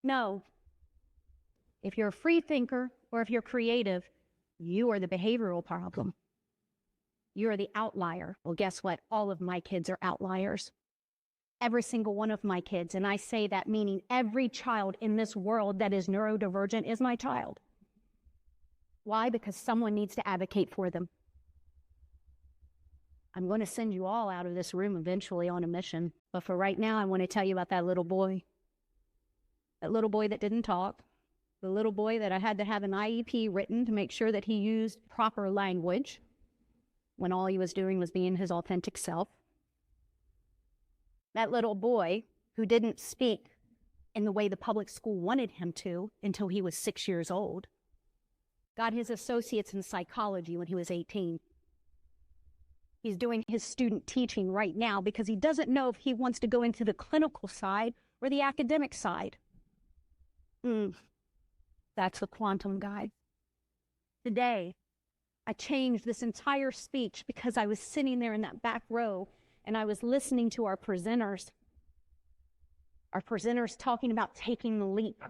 No. If you're a free thinker or if you're creative, you are the behavioral problem. You're the outlier. Well, guess what? All of my kids are outliers. Every single one of my kids. And I say that meaning every child in this world that is neurodivergent is my child. Why? Because someone needs to advocate for them. I'm going to send you all out of this room eventually on a mission. But for right now, I want to tell you about that little boy. That little boy that didn't talk. The little boy that I had to have an IEP written to make sure that he used proper language when all he was doing was being his authentic self. That little boy who didn't speak in the way the public school wanted him to until he was 6 years old. Got his associates in psychology when he was 18. He's doing his student teaching right now because he doesn't know if he wants to go into the clinical side or the academic side. That's the quantum guy. Today, I changed this entire speech because I was sitting there in that back row and I was listening to our presenters talking about taking the leap.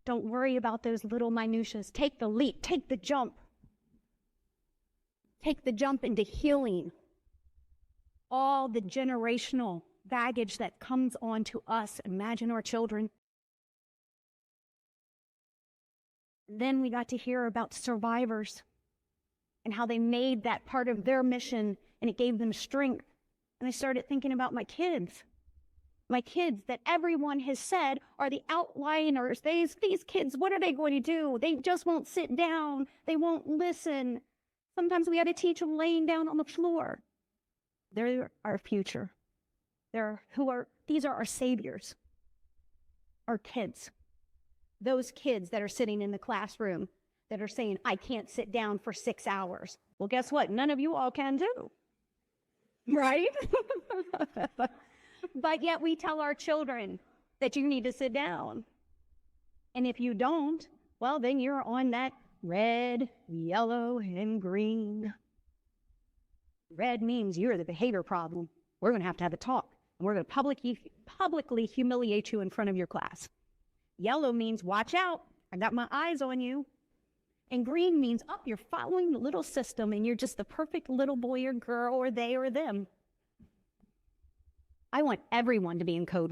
Don't worry about those little minutiae. Take the leap, take the jump. Take the jump into healing all the generational baggage that comes on to us. Imagine our children. Then we got to hear about survivors and how they made that part of their mission and it gave them strength. And I started thinking about my kids that everyone has said are the outliers. These kids, what are they going to do? They just won't sit down. They won't listen. Sometimes we had to teach them laying down on the floor. They're our future. These are our saviors, our kids. Those kids that are sitting in the classroom that are saying, I can't sit down for 6 hours. Well, guess what? None of you all can do. Right? But yet we tell our children that you need to sit down. And if you don't, well, then you're on that red, yellow, and green. Red means you're the behavior problem. We're going to have a talk. And we're going to publicly humiliate you in front of your class. Yellow means watch out. I got my eyes on you. And green means, you're following the little system and you're just the perfect little boy or girl or they or them. I want everyone to be in code